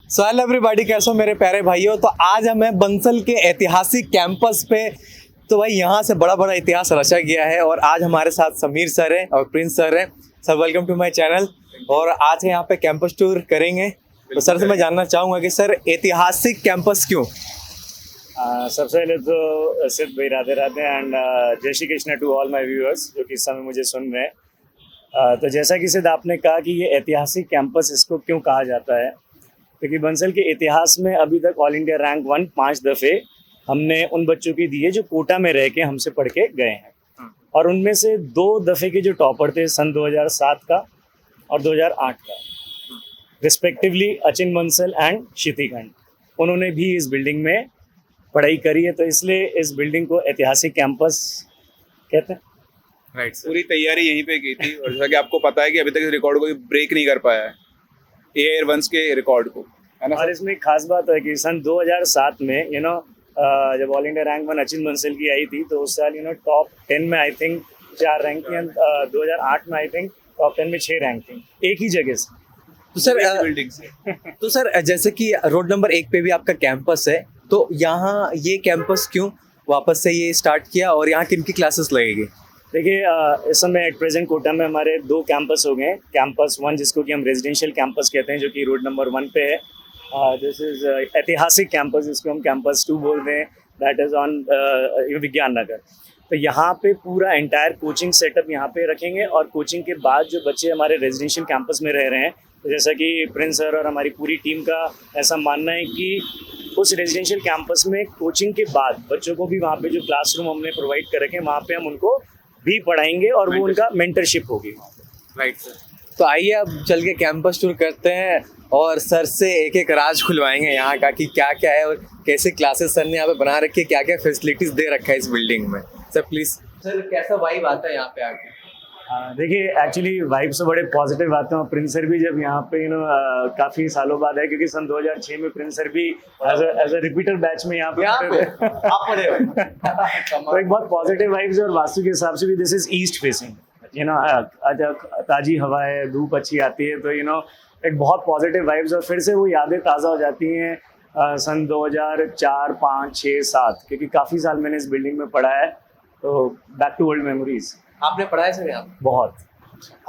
So hello everybody, कैसे हो मेरे प्यारे भाइयों। तो आज हम हैं बंसल के ऐतिहासिक कैंपस पे। तो भाई यहाँ से बड़ा बड़ा इतिहास रचा गया है और आज हमारे साथ समीर सर हैं और प्रिंस सर हैं। Sir welcome to my channel. और आज यहाँ पे कैंपस टूर करेंगे। तो सर से मैं जानना चाहूँगा कि सर ऐतिहासिक कैंपस क्यों? सबसे पहले तो सिद्ध भाई राधे राधे एंड जय Shri Krishna to all my viewers जो कि इस समय मुझे सुन रहे हैं। तो जैसा कि सिद्ध आपने कहा कि ये ऐतिहासिक कैंपस इसको क्यों कहा जाता है, क्योंकि बंसल के इतिहास में अभी तक ऑल इंडिया रैंक 1 5 दफ़े हमने उन बच्चों की दी है जो कोटा में रह के हमसे पढ़ के गए हैं। और उनमें से 2 दफ़े के जो टॉपर थे सन 2007 का और 2008 का, रिस्पेक्टिवली अचिन बंसल एंड क्षितिखंड, उन्होंने भी इस बिल्डिंग में पढ़ाई करी है। तो इसलिए इस बिल्डिंग को ऐतिहासिक कैंपस कहते हैं। राइट, पूरी तैयारी यहीं पे की थी और जैसा कि आपको पता है कि अभी तक इस रिकॉर्ड को ब्रेक नहीं कर पाया है, एयर वंस के रिकॉर्ड को, है ना। और इसमें एक खास बात है कि सन 2007 में जब all India rank 1 Achin Bansal की आई थी तो उस साल टॉप 10 में आई थिंक 4 रैंक थी, 2008 में आई थिंक टॉप 10 में 6 रैंक थी, एक ही जगह से। तो सर बिल्डिंग से तो सर जैसे कि रोड नंबर 1 पे भी आपका कैंपस है, तो यहाँ ये कैंपस क्यों वापस से ये स्टार्ट किया और यहाँ किन की क्लासेस लगेगी? देखिए, इस समय एट प्रेजेंट कोटा में हमारे 2 कैंपस हो गए। कैंपस 1 जिसको कि हम रेजिडेंशियल कैंपस कहते हैं, जो कि रोड नंबर 1 पे है। दिस इज़ ऐतिहासिक कैंपस, जिसको हम कैंपस 2 बोलते हैं, दैट इज़ ऑन विज्ञान नगर। तो यहाँ पे पूरा एंटायर कोचिंग सेटअप यहाँ पे रखेंगे और कोचिंग के बाद जो बच्चे हमारे रेजिडेंशियल कैंपस में रह रहे हैं, तो जैसा कि प्रिंस सर और हमारी पूरी टीम का ऐसा मानना है कि उस रेजिडेंशियल कैंपस में कोचिंग के बाद बच्चों को भी वहाँ पे जो क्लासरूम हमने प्रोवाइड कर रखे हैं वहाँ पे हम उनको भी पढ़ाएंगे और वो उनका मेंटरशिप होगी। राइट सर, तो आइए अब चल के कैंपस टूर करते हैं और सर से एक एक राज खुलवाएंगे यहाँ का कि क्या क्या है और कैसे क्लासेस सर ने यहाँ पे बना रखी है, क्या क्या फैसिलिटीज दे रखा है इस बिल्डिंग में। Sir please. सर कैसा वाइब आता है यहाँ पे आके? देखिए, एक्चुअली वाइब से बड़े पॉजिटिव आते हैं। प्रिंस सर भी जब यहाँ पे काफ़ी सालों बाद है, क्योंकि सन 2006 में प्रिंस सर भी एज अ रिपीटर बैच में यहाँ पे आप पढ़े हो। तो एक बहुत पॉजिटिव वाइब्स है। और वास्तु के हिसाब से भी दिस इज ईस्ट फेसिंग, ताज़ी हवा है, धूप अच्छी आती है, तो एक बहुत पॉजिटिव वाइब्स। और फिर से वो यादें ताज़ा हो जाती हैं सन 2004 5 6 7, क्योंकि काफ़ी साल मैंने इस बिल्डिंग में पढ़ा है, तो बैक टू ओल्ड मेमोरीज। आपने पढ़ा है सर यहाँ? बहुत।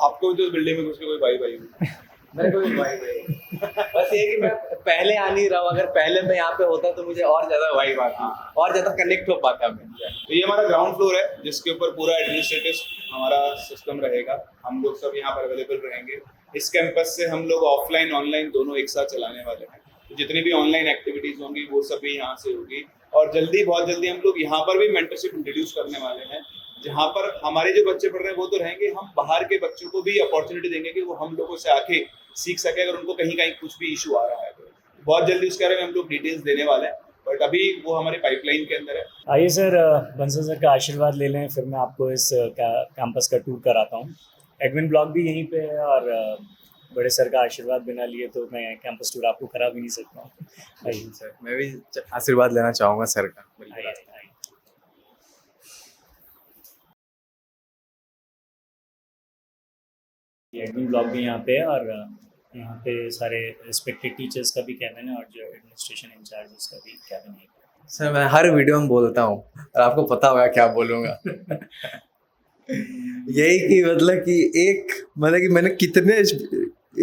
आपको तो इस बिल्डिंग में कोई वाइब आई हुई? मेरे को भी वाइब है। बस ये कि मैं पहले आ नहीं रहा हूँ, अगर पहले मैं यहाँ पे होता तो मुझे और ज्यादा वाइब आती, और ज्यादा कनेक्ट हो पाता मैं। तो ये हमारा ग्राउंड फ्लोर है जिसके ऊपर पूरा एडमिनिस्ट्रेटिव हमारा सिस्टम रहेगा। हम लोग सब यहाँ पर अवेलेबल रहेंगे। इस कैंपस से हम लोग ऑफलाइन ऑनलाइन दोनों एक साथ चलाने वाले हैं। तो जितनी भी ऑनलाइन एक्टिविटीज होंगी वो सभी यहाँ से होगी। और बहुत जल्दी हम लोग यहाँ पर भी मेंटरशिप इंट्रोड्यूस करने वाले हैं, जहाँ पर हमारे जो बच्चे पढ़ रहे हैं वो तो रहेंगे, हम बाहर के बच्चों को भी अपॉर्चुनिटी देंगे कि वो हम लोगों से आके सीख सके अगर उनको कहीं कहीं कुछ भी इशू आ रहा है। तो बहुत जल्दी उसके बारे में हम लोग डिटेल्स देने वाले हैं, बट अभी वो हमारे पाइपलाइन के अंदर है। आइए सर, बंसल सर का आशीर्वाद ले लें, फिर मैं आपको इस कैंपस का टूर कराता हूँ। एडमिन ब्लॉक भी यहीं पे है और बड़े सर का आशीर्वाद बिना लिए तो मैं कैंपस टूर आपको करा भी नहीं सकता हूँ। आइए सर, मैं भी आशीर्वाद लेना चाहूँगा सर का। आइए। एडमिन ब्लॉक भी यहाँ पे है और यहाँ पे सारे रिस्पेक्टेड टीचर्स का भी कैबिन है और जो एडमिनिस्ट्रेशन इंचार्ज का भी कैबिन है। सर मैं हर वीडियो में बोलता हूँ और आपको पता होगा क्या बोलूँगा। यही कि मतलब कि मैंने कितने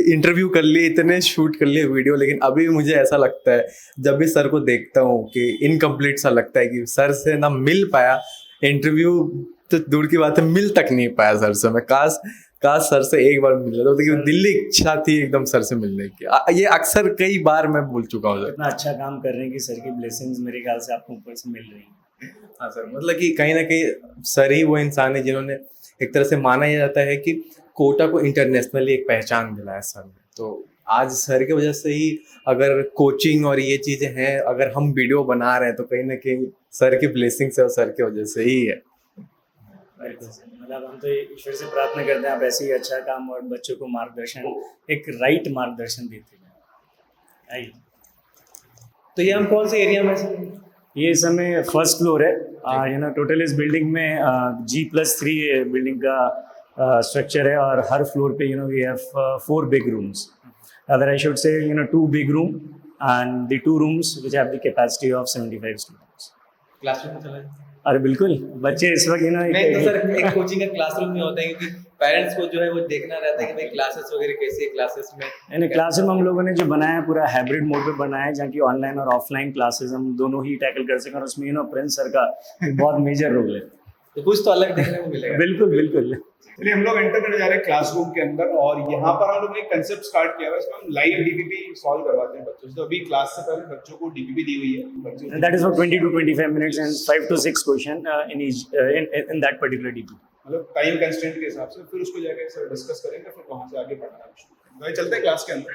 इंटरव्यू कर लिए, इतने शूट कर लिए वीडियो, लेकिन अभी मुझे ऐसा लगता है जब भी सर को देखता हूँ कि इनकम्प्लीट सा लगता है कि सर से ना मिल पाया। इंटरव्यू तो दूर की बात है, मिल तक नहीं पाया सर से। मैं काश सर से एक बार मिल रहा था, क्योंकि दिल्ली इच्छा थी एकदम सर से मिलने की। ये अक्सर कई बार मैं बोल चुका हूँ। इतना अच्छा काम कर रहे हैं कि सर की ब्लेसिंग्स मेरे ख्याल से आपको ऊपर से मिल रही हैं। हाँ सर, मतलब कि कहीं ना कहीं सर ही वो इंसान है जिन्होंने एक तरह से माना जाता है कि कोटा को इंटरनेशनली एक पहचान दिलाया सर ने। तो आज सर की वजह से ही अगर कोचिंग और ये चीज़ें हैं, अगर हम वीडियो बना रहे हैं तो कहीं ना कहीं सर की ब्लेसिंग से और सर की वजह से ही है। मतलब हम तो ईश्वर से प्रार्थना करते हैं आप ऐसे ही अच्छा काम और बच्चों को मार्गदर्शन, एक राइट मार्गदर्शन देते हैं। आइए। तो ये हम कौन से एरिया में से? ये इस समय फर्स्ट फ्लोर है। टोटल इस बिल्डिंग में G+3 बिल्डिंग का स्ट्रक्चर है और हर फ्लोर पे we have 4 big rooms. Other I should say 2 big room and the 2 rooms which have the capacity of 75 students. Classroom में चला जाए। अरे बिल्कुल, बच्चे इस वक्त नहीं तो सर एक कोचिंग का क्लासरूम में होता है क्योंकि पेरेंट्स को जो है वो देखना रहता है कि भाई क्लासेस वगैरह कैसी है, क्लासेस में यानी क्लासरूम हम लोगों ने जो बनाया है पूरा हाइब्रिड मोड पे बनाया है, जहाँ की ऑनलाइन और ऑफलाइन क्लासेस हम दोनों ही टैकल कर सकें, और उसमें प्रिंस सर का बहुत मेजर रोल है। तो कुछ तो अलग देखने को मिलेगा। बिल्कुल बिल्कुल। चलिए हम लोग एंटर करने जा रहे हैं क्लासरूम के अंदर, और यहाँ पर हम लोग ने कंसेप्ट स्टार्ट किया है, इसमें हम लाइव डीपीपी सॉल्व करवाते हैं बच्चों से। तो अभी क्लास से पहले बच्चों को डीपीपी दी हुई है, बच्चे That is for 20 to 25 minutes and 5 to 6 question in each in that particular DP. मतलब टाइम कंस्ट्रेंट के हिसाब से, फिर उसको जाके सर डिस्कस करेंगे, फिर वहां से आगे पढ़ाना शुरू करेंगे। भाई चलते हैं क्लास के अंदर।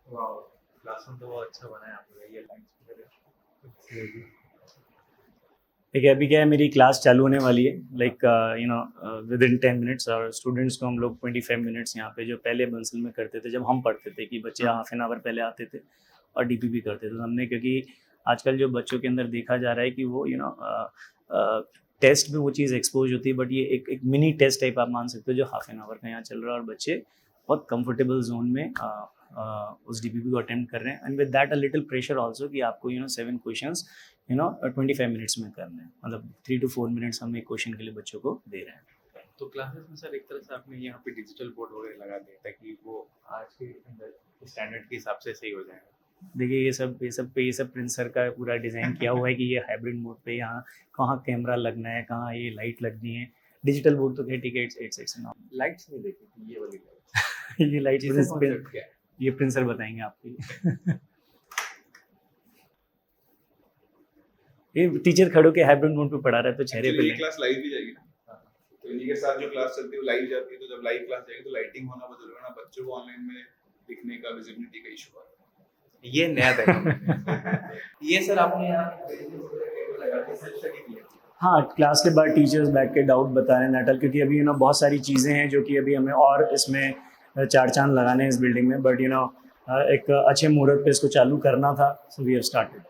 वाओ, क्लासरूम तो बहुत अच्छा बनाया आपने, ये लाइट्स वगैरह। देखिए अभी क्या है, मेरी क्लास चालू होने वाली है, लाइक विद इन 10 मिनट्स, और स्टूडेंट्स को हम लोग 25 मिनट्स यहाँ पे, जो पहले बंसल में करते थे जब हम पढ़ते थे कि बच्चे हाफ एन आवर पहले आते थे और डीपीपी करते थे, तो हमने, क्योंकि आजकल जो बच्चों के अंदर देखा जा रहा है कि वो टेस्ट में वो चीज़ एक्सपोज होती है, बट ये एक मिनी टेस्ट टाइप आप मान सकते हो जो हाफ एन आवर का यहाँ चल रहा है, और बच्चे बहुत कंफर्टेबल जोन में उस डीपीपी को अटेम्प्ट कर रहे हैं, and with that a little pressure also कि आपको 7 क्वेश्चंस 25 मिनट्स में करने हैं, मतलब 3 to 4 मिनट्स हम एक क्वेश्चन के लिए बच्चों को दे रहे हैं। तो क्लासेस में सर एक तरह से आपने यहाँ पे डिजिटल बोर्ड वगैरह लगा दिया ताकि वो आज के स्टैंडर्ड के हिसाब से सही हो जाएगा। देखिए ये सब प्रिंस सर का पूरा डिज़ाइन किया हुआ है कि ये हाइब्रिड मोड पे यहाँ कहाँ कैमरा लगना है, कहाँ ये लाइट लगनी है। डिजिटल बोर्ड तो खैर ठीक है, इट्स लाइट्स नहीं देखी, ये वाली लाइट। ये लाइट क्या है? ये प्रिंस सर बताएंगे आपको। ये टीचर खड़ो के हाइब्रिड मोड पे पढ़ा रहा है तो चेहरे पे ये क्लास लाइव भी जाएगी ना, तो इन्हीं के साथ जो क्लास चलती है वो लाइव जाती है। तो जब लाइव क्लास जाएगी तो लाइटिंग होना बहुत जरूरी है ना, बच्चों को ऑनलाइन में दिखने का, विजिबिलिटी का इशू आता है। ये नया देखा। ये सर आपने यहाँ लगा के सेल्फ स्टडी किया। हाँ, क्लास के बाद टीचर्स बैठ के डाउट बता रहे हैं नाटल, क्योंकि अभी बहुत सारी चीज़ें हैं जो कि अभी हमें और इसमें 4 चांद लगाने हैं इस बिल्डिंग में, बट एक अच्छे मुहूर्त पे इसको चालू करना था, so we have started.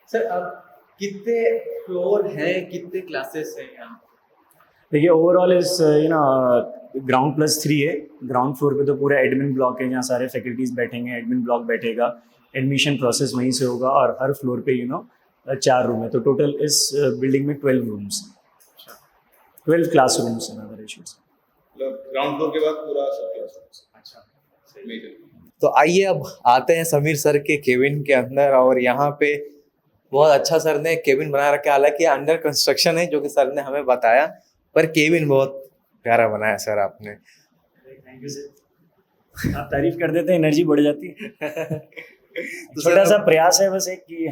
Sir अब कितने फ्लोर हैं, कितने क्लासेस हैं यहाँ? देखिए ओवरऑल इस ग्राउंड +3 है। ग्राउंड फ्लोर पे तो पूरा एडमिन ब्लॉक है, जहाँ सारे फैकल्टीज बैठेंगे, एडमिन ब्लॉक बैठेगा, एडमिशन प्रोसेस वहीं से होगा, और हर फ्लोर पे 4 रूम है। तो टोटल इस बिल्डिंग में 12 रूम्स हैं, 12 क्लास रूम्स हैं अगर इश्यूज। मतलब ग्राउंड फ्लोर के बाद पूरा सब क्लास। अच्छा, मेजर। तो आइए अब आते हैं समीर सर के केबिन के अंदर, और यहाँ पे बहुत अच्छा सर ने केबिन बना रखा है। हालांकि अंडर कंस्ट्रक्शन है जो कि सर ने हमें बताया, पर केबिन बहुत प्यारा बनाया सर आपने। थैंक यू सर, आप तारीफ कर देते हैं एनर्जी बढ़ जाती है। तो छोटा सा प्रयास है बस एक कि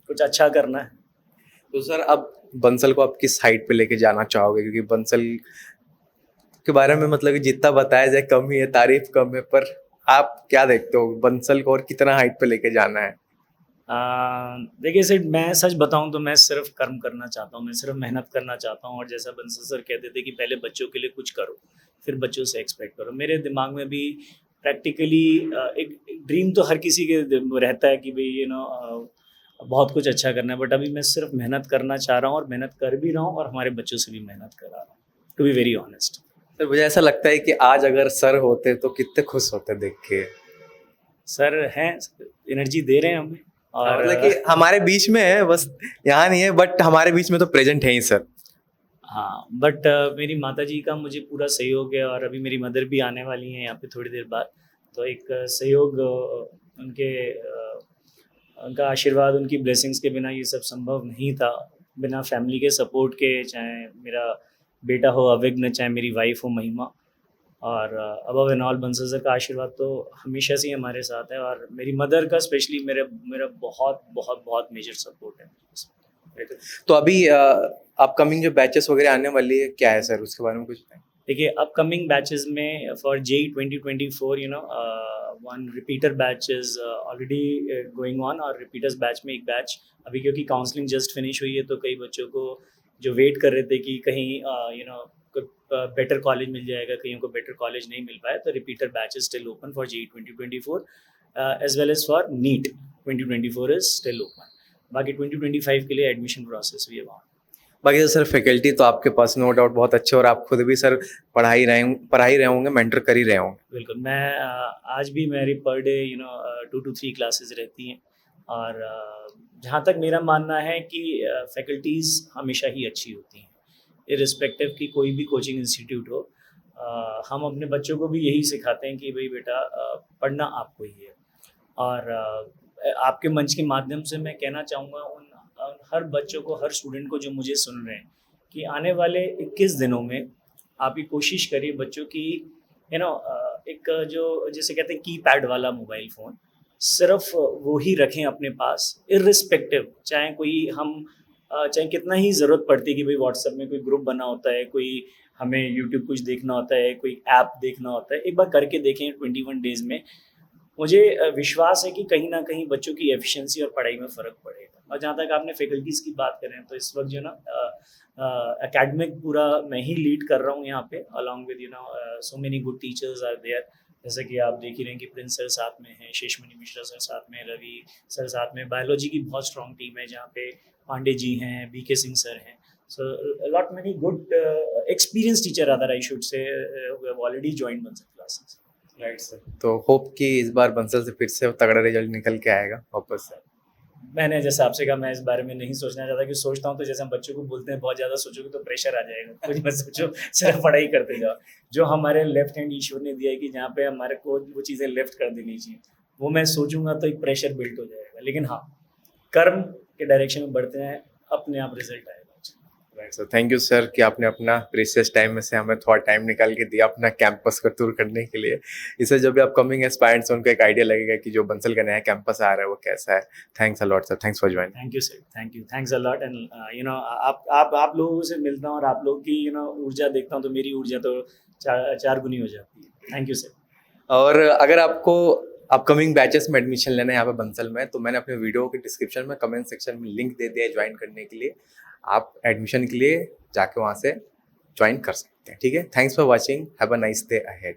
कुछ अच्छा करना है। तो सर अब बंसल को आप किस हाइट पे लेके जाना चाहोगे, क्योंकि बंसल के बारे में मतलब कि जितना बताया जाए कम ही है, तारीफ कम है, पर आप क्या देखते हो बंसल को और कितना हाइट पे लेके जाना है? देखिए सर, मैं सच बताऊं तो मैं सिर्फ कर्म करना चाहता हूं, मैं सिर्फ मेहनत करना चाहता हूं, और जैसा बंसल सर कहते थे कि पहले बच्चों के लिए कुछ करो, फिर बच्चों से एक्सपेक्ट करो। मेरे दिमाग में भी प्रैक्टिकली एक ड्रीम तो हर किसी के रहता है कि भाई बहुत कुछ अच्छा करना है, बट अभी मैं सिर्फ मेहनत करना चाह रहा हूँ, और मेहनत कर भी रहा हूँ, और हमारे बच्चों से भी मेहनत करा रहा हूँ, to be very honest. Sir मुझे ऐसा लगता है कि आज अगर सर होते तो कितने खुश होते देख के। सर हैं, एनर्जी दे रहे हैं हमें, और मतलब कि हमारे बीच में है, बस यहाँ नहीं है, बट हमारे बीच में तो प्रेजेंट है ही सर। हाँ, बट मेरी माता जी का मुझे पूरा सहयोग है, और अभी मेरी मदर भी आने वाली हैं यहाँ पे थोड़ी देर बाद, तो एक सहयोग उनका आशीर्वाद, उनकी ब्लेसिंग्स के बिना ये सब संभव नहीं था। बिना फैमिली के सपोर्ट के, चाहे मेरा बेटा हो अविघ्न, चाहे मेरी वाइफ हो महिमा, और above and all Bansal sir का आशीर्वाद तो हमेशा से ही हमारे साथ है, और मेरी मदर का स्पेशली मेरा बहुत बहुत बहुत मेजर सपोर्ट है। तो अभी अपकमिंग जो बैचेस वगैरह आने वाली है क्या है सर, उसके बारे में कुछ बताएं? देखिए अपकमिंग बैचेस में for JEE 2024 one repeater batch is already going on, और रिपीटर्स बैच में एक बैच अभी, क्योंकि काउंसलिंग जस्ट फिनिश हुई है, तो कई बच्चों को जो वेट कर रहे थे कि कहीं बेटर कॉलेज मिल जाएगा, कहीं को बेटर कॉलेज नहीं मिल पाया, तो repeater batch is still open for JEE 2024 as well as for NEET 2024 is still open. बाकी 2025 के लिए एडमिशन प्रोसेस भी है वहाँ। बाकी तो सर फैकल्टी तो आपके पास नो डाउट बहुत अच्छे, और आप खुद भी सर पढ़ा ही रहे होंगे, मेंटर कर ही रहे होंगे। बिल्कुल, मैं आज भी मेरी पर डे 2 to 3 क्लासेस रहती हैं, और जहाँ तक मेरा मानना है कि फैकल्टीज़ हमेशा ही अच्छी होती हैं, इर्रिस्पेक्टिव कि कोई भी कोचिंग इंस्टीट्यूट हो। हम अपने बच्चों को भी यही सिखाते हैं कि भाई बेटा, पढ़ना आपको ही है। और आपके मंच के माध्यम से मैं कहना चाहूँगा उन हर बच्चों को, हर स्टूडेंट को जो मुझे सुन रहे हैं, कि आने वाले 21 दिनों में आप ये कोशिश करिए बच्चों की एक जो जिसे कहते हैं कीपैड वाला मोबाइल फ़ोन, सिर्फ वो ही रखें अपने पास, इर्रिस्पेक्टिव चाहे चाहे कितना ही ज़रूरत पड़ती है कि भाई व्हाट्सएप में कोई ग्रुप बना होता है, कोई हमें यूट्यूब कुछ देखना होता है, कोई ऐप देखना होता है, एक बार करके देखें 21 डेज़ में। मुझे विश्वास है कि कहीं न कहीं बच्चों की एफिशिएंसी और पढ़ाई में फ़र्क पड़ेगा। और जहाँ तक आपने फैकल्टीज़ की बात करें, तो इस वक़्त जो है ना एकेडमिक पूरा मैं ही लीड कर रहा हूँ यहाँ पे, along with so many good teachers are there. जैसे कि आप देख ही रहे हैं कि प्रिंस सर साथ में हैं, शेषमणि मिश्रा सर साथ में, रवि सर साथ में। बायोलॉजी की बहुत स्ट्रॉन्ग टीम है जहाँ पे पांडे जी हैं, बीके सिंह सर हैं। So lot many good experience teacher rather I should से who have already joined Bansal classes. Right sir, तो होप कि इस बार बंसल से फिर से तगड़ा रिजल्ट निकल के आएगा वापस से। मैंने जैसे आपसे कहा, मैं इस बारे में नहीं सोचना चाहता, कि सोचता हूँ तो जैसे हम बच्चों को बोलते हैं बहुत ज़्यादा सोचोगे तो प्रेशर आ जाएगा, कुछ मत सोचो, सिर्फ पढ़ाई करते जाओ। जो हमारे लेफ्ट हैंड ईश्वर ने दिया है कि जहाँ पे हमारे को वो चीज़ें लेफ्ट कर देनी चाहिए, वो मैं सोचूंगा तो एक प्रेशर बिल्ट हो जाएगा। लेकिन हाँ, कर्म के डायरेक्शन में बढ़ते हैं, अपने आप रिजल्ट आएगा। Right sir, thank you sir कि आपने अपना प्रीशियस टाइम में से हमें थोड़ा टाइम निकाल के दिया अपना कैंपस का टूर करने के लिए। इससे जब भी अपकमिंग एस्पायरेंट्स उनको एक आइडिया लगेगा कि जो बंसल का नया कैंपस आ रहा है वो कैसा है। Thanks a lot sir, thanks for joining. Thank you sir, thank you, thanks a lot. And आप लोगों से मिलता हूँ और आप लोग की ऊर्जा देखता हूँ तो मेरी ऊर्जा तो चार गुनी हो जाती है। Thank you sir. और अगर आपको अपकमिंग बैचेस में एडमिशन लेना है यहाँ पे बंसल में, तो मैंने अपने वीडियो के डिस्क्रिप्शन में कमेंट सेक्शन में लिंक दे दिया है ज्वाइन करने के लिए। आप एडमिशन के लिए जाके वहाँ से ज्वाइन कर सकते हैं। ठीक है, thanks for watching, have a nice day ahead.